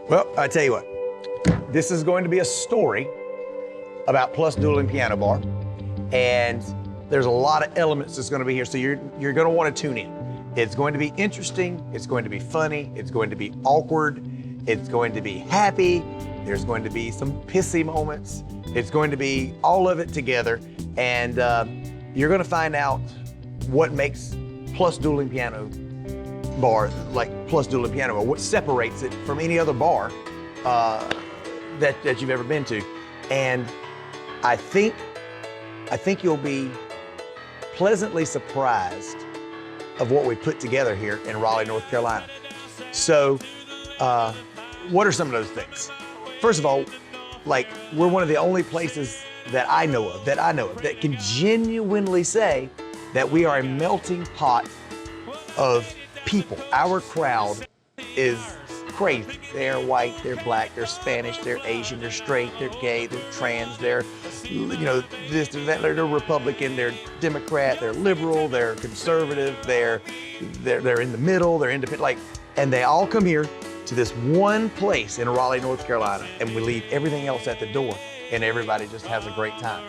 Well, I tell you what, this is going to be a story about PLUS Dueling Piano Bar, and there's a lot of elements that's going to be here, so you're going to want to tune in. It's going to be interesting, it's going to be funny, it's going to be awkward, it's going to be happy, there's going to be some pissy moments, it's going to be all of it together, and you're going to find out what makes PLUS Dueling Piano Bar, like PLUS Dueling Piano Bar, what separates it from any other bar that you've ever been to. And I think you'll be pleasantly surprised of what we put together here in Raleigh, North Carolina. So, what are some of those things? First of all, like, we're one of the only places that I know of that can genuinely say that we are a melting pot of people. Our crowd is crazy. They're white, they're black, they're Spanish, they're Asian, they're straight, they're gay, they're trans, they're, this, they're that, they're Republican, they're Democrat, they're liberal, they're conservative, they're in the middle, they're independent, like, and they all come here to this one place in Raleigh, North Carolina, and we leave everything else at the door, and everybody just has a great time.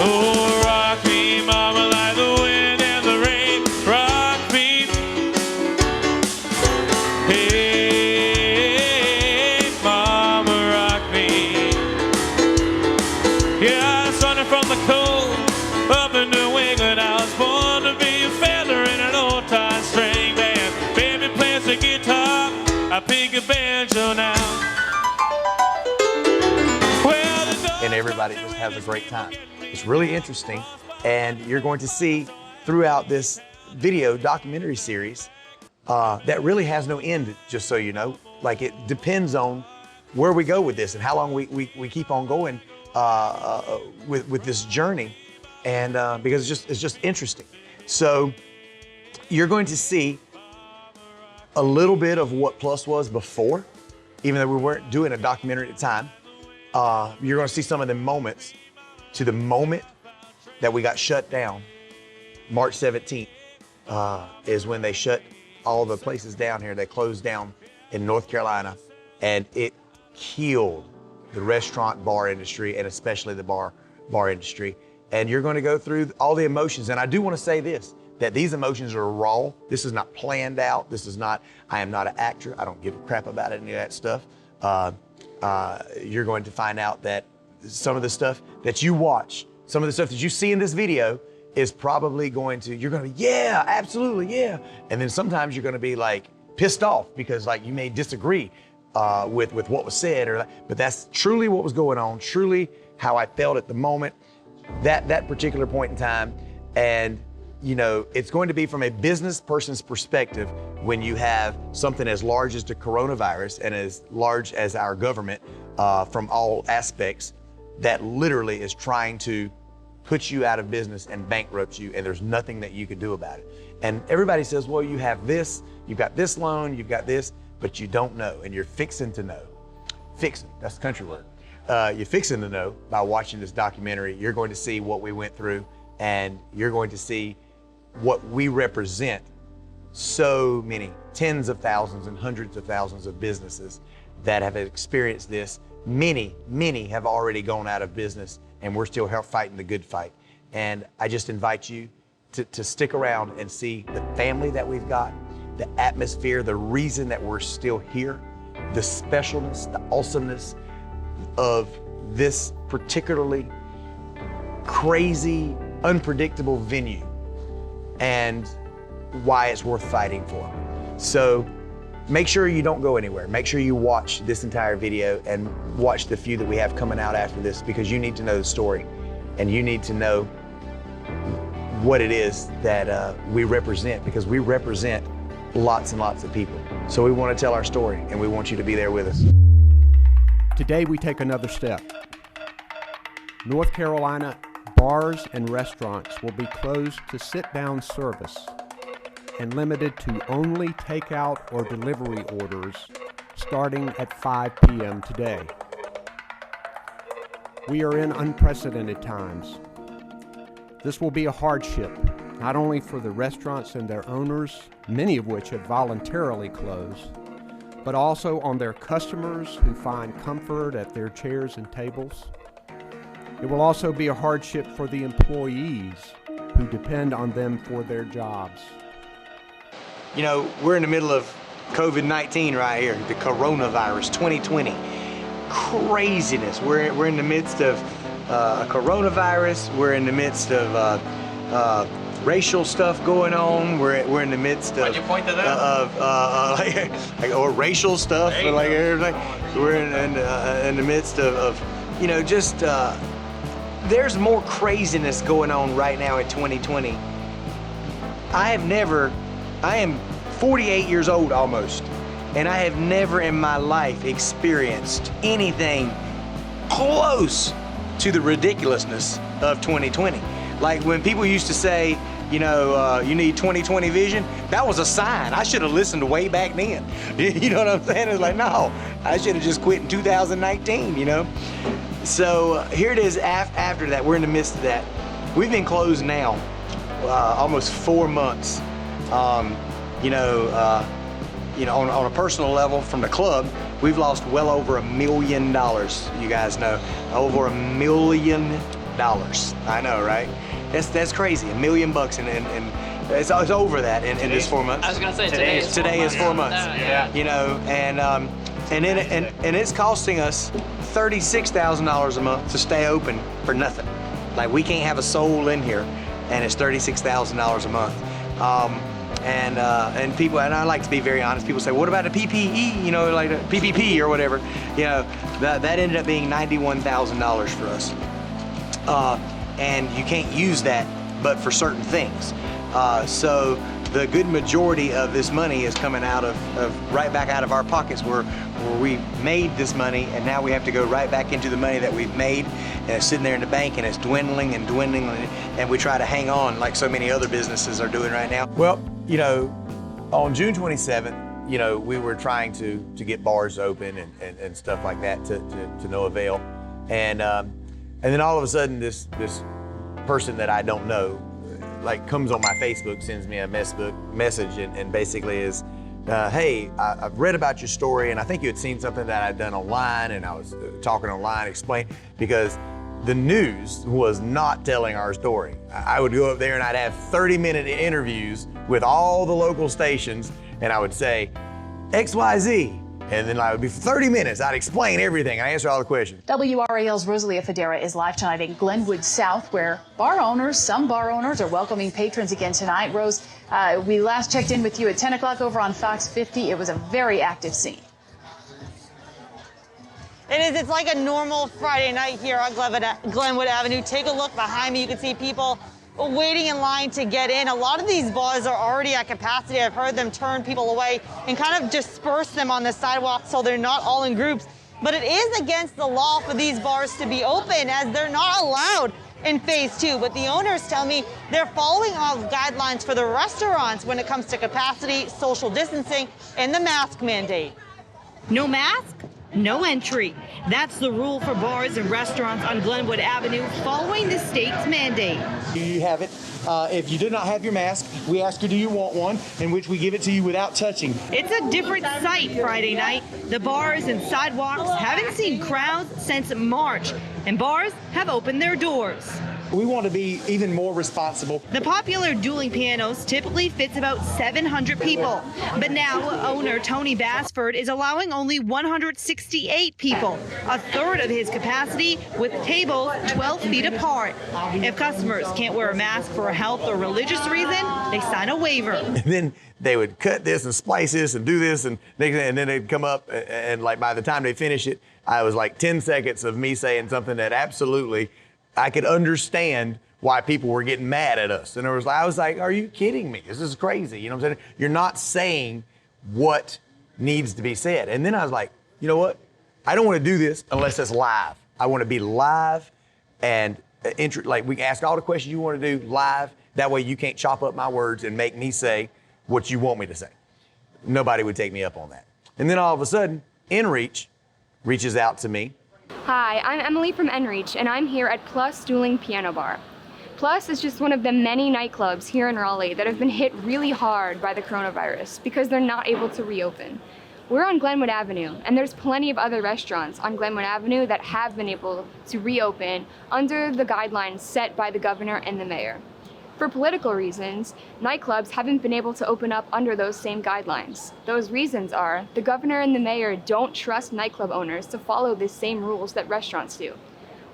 Oh, rock me, mama, like the wind and the rain. Rock me. Hey, mama, rock me. Yeah, I was running from the cold up in New England. I was born to be a feather in an old-time string band. Baby plays the guitar, I pick a banjo now. And everybody just has a great time. It's really interesting, and you're going to see throughout this video documentary series that really has no end, just so you know. Like, it depends on where we go with this and how long we keep on going with this journey, and because it's just interesting. So you're going to see a little bit of what PLUS was before, even though we weren't doing a documentary at the time. You're going to see some of the moments to the moment that we got shut down. March 17th is when they shut all the places down here. They closed down in North Carolina, and it killed the restaurant bar industry, and especially the bar industry. And you're going to go through all the emotions. And I do want to say this, that these emotions are raw. This is not planned out. This is not, I am not an actor. I don't give a crap about any of that stuff. You're going to find out that some of the stuff that you watch, some of the stuff that you see in this video is probably going to, you're going to, yeah, absolutely, yeah. And then sometimes you're going to be like pissed off because like you may disagree with what was said, but that's truly what was going on, truly how I felt at the moment, that particular point in time. And you know, it's going to be from a business person's perspective when you have something as large as the coronavirus and as large as our government from all aspects that literally is trying to put you out of business and bankrupt you, and there's nothing that you can do about it. And everybody says, well, you have this, you've got this loan, you've got this, but you don't know, and you're fixing to know. Fixing, that's the country word. You're fixing to know by watching this documentary. You're going to see what we went through, and you're going to see what we represent. So many, tens of thousands and hundreds of thousands of businesses that have experienced this. Many have already gone out of business, and we're still fighting the good fight. And I just invite you to stick around and see the family that we've got, the atmosphere, the reason that we're still here, the specialness, the awesomeness of this particularly crazy, unpredictable venue, and why it's worth fighting for. So make sure you don't go anywhere. Make sure you watch this entire video and watch the few that we have coming out after this, because you need to know the story and you need to know what it is that we represent, because we represent lots and lots of people. So we want to tell our story, and we want you to be there with us. Today we take another step. North Carolina bars and restaurants will be closed to sit-down service and limited to only takeout or delivery orders starting at 5 p.m. today. We are in unprecedented times. This will be a hardship, not only for the restaurants and their owners, many of which have voluntarily closed, but also on their customers who find comfort at their chairs and tables. It will also be a hardship for the employees who depend on them for their jobs. You know, we're in the middle of COVID-19 right here, the coronavirus 2020. Craziness. We're in the midst of a coronavirus. We're in the midst of racial stuff going on. We're in the midst of. Why'd you point to that? Or racial stuff, or like everything. We're in the midst of you know, just there's more craziness going on right now in 2020. I am 48 years old almost, and I have never in my life experienced anything close to the ridiculousness of 2020. Like when people used to say, you know, you need 20/20 vision, that was a sign. I should have listened way back then. You know what I'm saying? It's like, no, I should have just quit in 2019, you know? So here it is after that, we're in the midst of that. We've been closed now almost 4 months. You know, on a personal level from the club, we've lost well over $1 million, you guys know. Over $1 million. I know, right? That's crazy, $1 million bucks, and it's over that in this 4 months. I was gonna say today is 4 months. Yeah. You know, and it's costing us $36,000 a month to stay open for nothing. Like we can't have a soul in here, and it's $36,000 a month. And people, and I like to be very honest, people say, what about a PPE, you know, like a PPP or whatever, you know, that ended up being $91,000 for us. And you can't use that but for certain things. So the good majority of this money is coming out of right back out of our pockets where we made this money, and now we have to go right back into the money that we've made, and it's sitting there in the bank, and it's dwindling and dwindling, and we try to hang on like so many other businesses are doing right now. Well, you know, on June 27th, you know, we were trying to get bars open and stuff like that to no avail. And then all of a sudden this person that I don't know like comes on my Facebook, sends me a message and basically is, hey, I've read about your story, and I think you had seen something that I'd done online, and I was talking online, because the news was not telling our story. I would go up there and I'd have 30-minute interviews with all the local stations, and I would say, XYZ. And then I would be for 30 minutes, I'd explain everything, and I answer all the questions. WRAL's Rosalia Federa is live tonight in Glenwood South, where some bar owners are welcoming patrons again tonight. Rose, we last checked in with you at 10 o'clock over on Fox 50. It was a very active scene. It is. It's like a normal Friday night here on Glenwood Avenue. Take a look behind me. You can see people waiting in line to get in. A lot of these bars are already at capacity. I've heard them turn people away and kind of disperse them on the sidewalk so they're not all in groups. But it is against the law for these bars to be open, as they're not allowed in phase 2. But the owners tell me they're following all guidelines for the restaurants when it comes to capacity, social distancing, and the mask mandate. No mask? No entry. That's the rule for bars and restaurants on Glenwood Avenue following the state's mandate. You have it. If you do not have your mask, we ask you, do you want one, in which we give it to you without touching. It's a different sight Friday night. The bars and sidewalks haven't seen crowds since March, and bars have opened their doors. We want to be even more responsible. The popular dueling pianos typically fits about 700 people, but now owner Tony Bassford is allowing only 168 people, a third of his capacity, with tables 12 feet apart. If customers can't wear a mask for a health or religious reason, they sign a waiver. And then they would cut this and splice this and do this, and then they'd come up, and like by the time they finish it, I was like 10 seconds of me saying something that absolutely I could understand why people were getting mad at us. And I was like, are you kidding me? This is crazy. You know what I'm saying? You're not saying what needs to be said. And then I was like, you know what? I don't want to do this unless it's live. I want to be live and like we can ask all the questions you want to do live. That way you can't chop up my words and make me say what you want me to say. Nobody would take me up on that. And then all of a sudden, InReach reaches out to me. Hi, I'm Emily from NReach, and I'm here at PLUS Dueling Piano Bar. PLUS is just one of the many nightclubs here in Raleigh that have been hit really hard by the coronavirus because they're not able to reopen. We're on Glenwood Avenue, and there's plenty of other restaurants on Glenwood Avenue that have been able to reopen under the guidelines set by the governor and the mayor. For political reasons, nightclubs haven't been able to open up under those same guidelines. Those reasons are the governor and the mayor don't trust nightclub owners to follow the same rules that restaurants do.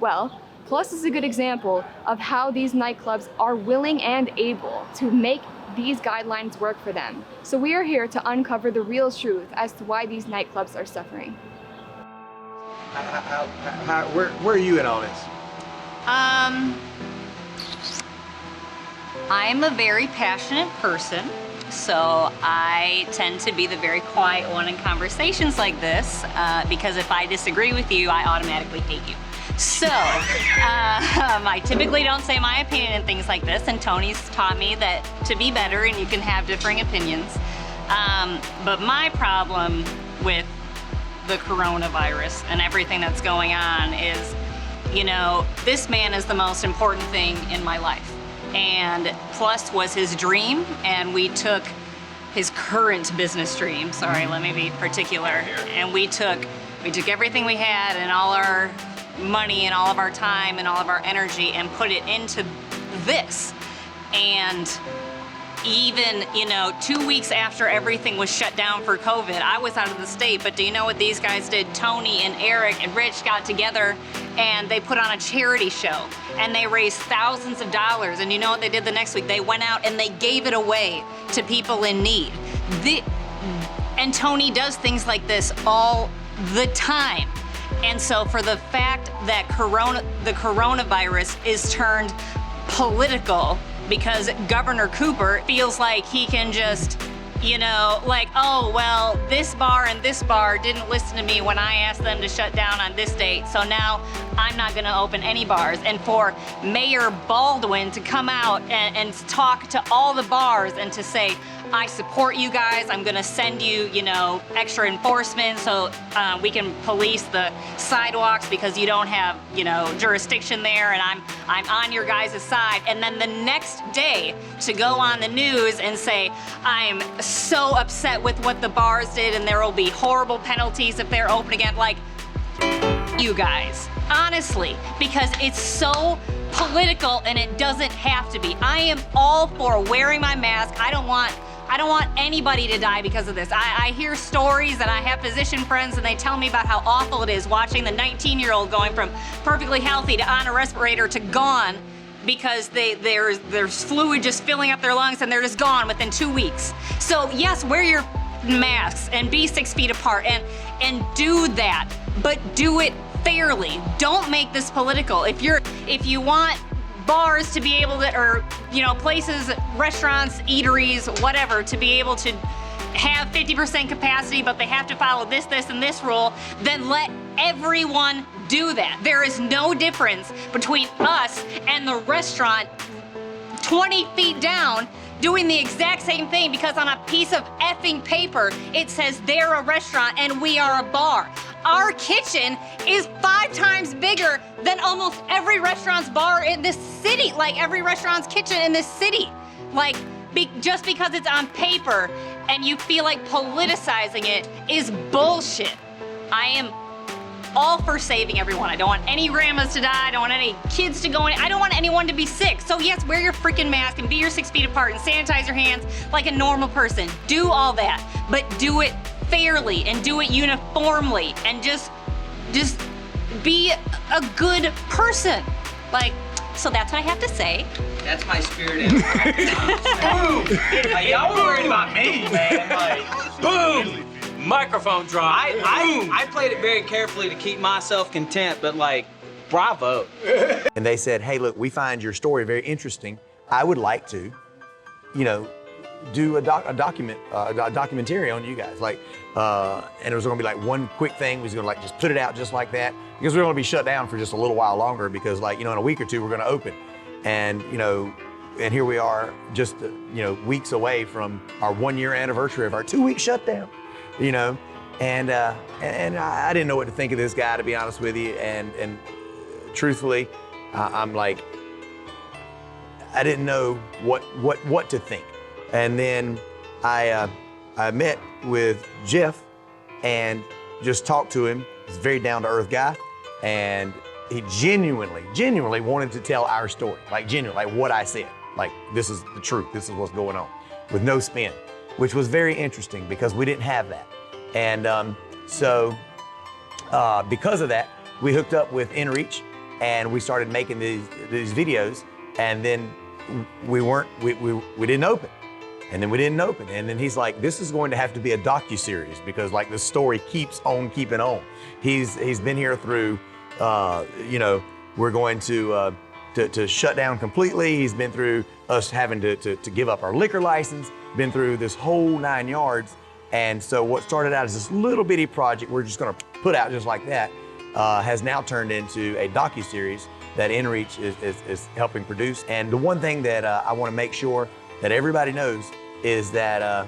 Well, PLUS is a good example of how these nightclubs are willing and able to make these guidelines work for them. So we are here to uncover the real truth as to why these nightclubs are suffering. Where are you in all this? I'm a very passionate person, so I tend to be the very quiet one in conversations like this, because if I disagree with you, I automatically hate you. So, I typically don't say my opinion in things like this, and Tony's taught me that to be better and you can have differing opinions. But my problem with the coronavirus and everything that's going on is, you know, this man is the most important thing in my life. And PLUS was his dream, and we took his current business dream, sorry, let me be particular, and we took everything we had and all our money and all of our time and all of our energy and put it into this. And even, you know, 2 weeks after everything was shut down for COVID, I was out of the state, but do you know what these guys did? Tony and Eric and Rich got together and they put on a charity show and they raised thousands of dollars. And you know what they did the next week? They went out and they gave it away to people in need. And Tony does things like this all the time. And so for the fact that the coronavirus is turned political because Governor Cooper feels like he can just, you know, like, oh, well, this bar and this bar didn't listen to me when I asked them to shut down on this date, so now I'm not gonna open any bars. And for Mayor Baldwin to come out and talk to all the bars and to say, I support you guys, I'm gonna send you, you know, extra enforcement so we can police the sidewalks because you don't have, you know, jurisdiction there, and I'm on your guys' side. And then the next day to go on the news and say, I'm so upset with what the bars did and there will be horrible penalties if they're open again. Like, you guys, honestly, because it's so political and it doesn't have to be. I am all for wearing my mask. I don't want anybody to die because of this. I hear stories and I have physician friends and they tell me about how awful it is watching the 19-year-old going from perfectly healthy to on a respirator to gone because there's fluid just filling up their lungs and they're just gone within 2 weeks. So yes, wear your masks and be 6 feet apart and do that, but do it fairly. Don't make this political. If you want bars to be able to, or, you know, places, restaurants, eateries, whatever, to be able to have 50% capacity, but they have to follow this, and this rule, then let everyone do that. There is no difference between us and the restaurant 20 feet down doing the exact same thing, because on a piece of effing paper, it says they're a restaurant and we are a bar. Our kitchen is 5 times bigger than almost every restaurant's bar in this city, like every restaurant's kitchen in this city. Like, just because it's on paper and you feel like politicizing it is bullshit. I am all for saving everyone. I don't want any grandmas to die. I don't want any kids to go in. I don't want anyone to be sick. So yes, wear your freaking mask and be your 6 feet apart and sanitize your hands like a normal person. Do all that, but do it fairly and do it uniformly and just be a good person. Like, so that's what I have to say. That's my spirit animal. Boom! Like, y'all were worried about me, man. Like, boom! Microphone drop. I played it very carefully to keep myself content, but like, bravo. And they said, hey, look, we find your story very interesting. I would like to, you know, do a documentary on you guys. Like, and it was gonna be like one quick thing. We was gonna like just put it out just like that, because we're gonna be shut down for just a little while longer, because like, you know, in a week or two we're gonna open. And, you know, and here we are just, you know, weeks away from our 1 year anniversary of our 2-week shutdown, you know? And I didn't know what to think of this guy, to be honest with you. And truthfully, I'm like, I didn't know what to think. And then I met with Jeff and just talked to him. He's a very down-to-earth guy, and he genuinely wanted to tell our story, like genuinely, like what I said. Like, this is the truth, this is what's going on, with no spin, which was very interesting because we didn't have that. And so because of that, we hooked up with InReach and we started making these videos, and then we didn't open. And then we didn't open. And then he's like, this is going to have to be a docuseries because like the story keeps on keeping on. He's been here through, you know, we're going to shut down completely. He's been through us having to give up our liquor license, been through this whole 9 yards. And so what started out as this little bitty project we're just gonna put out just like that, has now turned into a docuseries that InReach is helping produce. And the one thing that I wanna make sure that everybody knows is that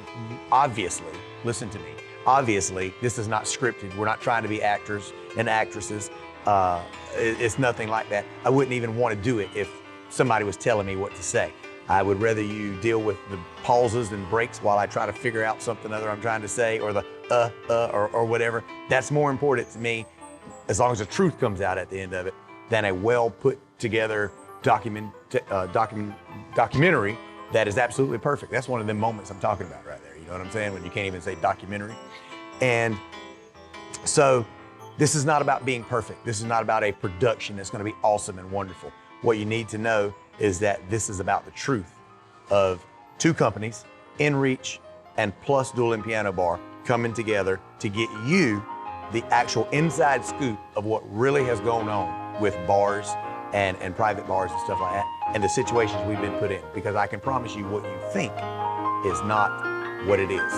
obviously, listen to me, obviously this is not scripted. We're not trying to be actors and actresses. It's nothing like that. I wouldn't even want to do it if somebody was telling me what to say. I would rather you deal with the pauses and breaks while I try to figure out something other I'm trying to say, or the or whatever. That's more important to me, as long as the truth comes out at the end of it, than a well put together documentary that is absolutely perfect. That's one of the moments I'm talking about right there. You know what I'm saying? When you can't even say documentary. And so this is not about being perfect. This is not about a production that's gonna be awesome and wonderful. What you need to know is that this is about the truth of two companies, InReach and PLUS Dueling Piano Bar, coming together to get you the actual inside scoop of what really has gone on with bars and private bars and stuff like that, and the situations we've been put in. Because I can promise you what you think is not what it is.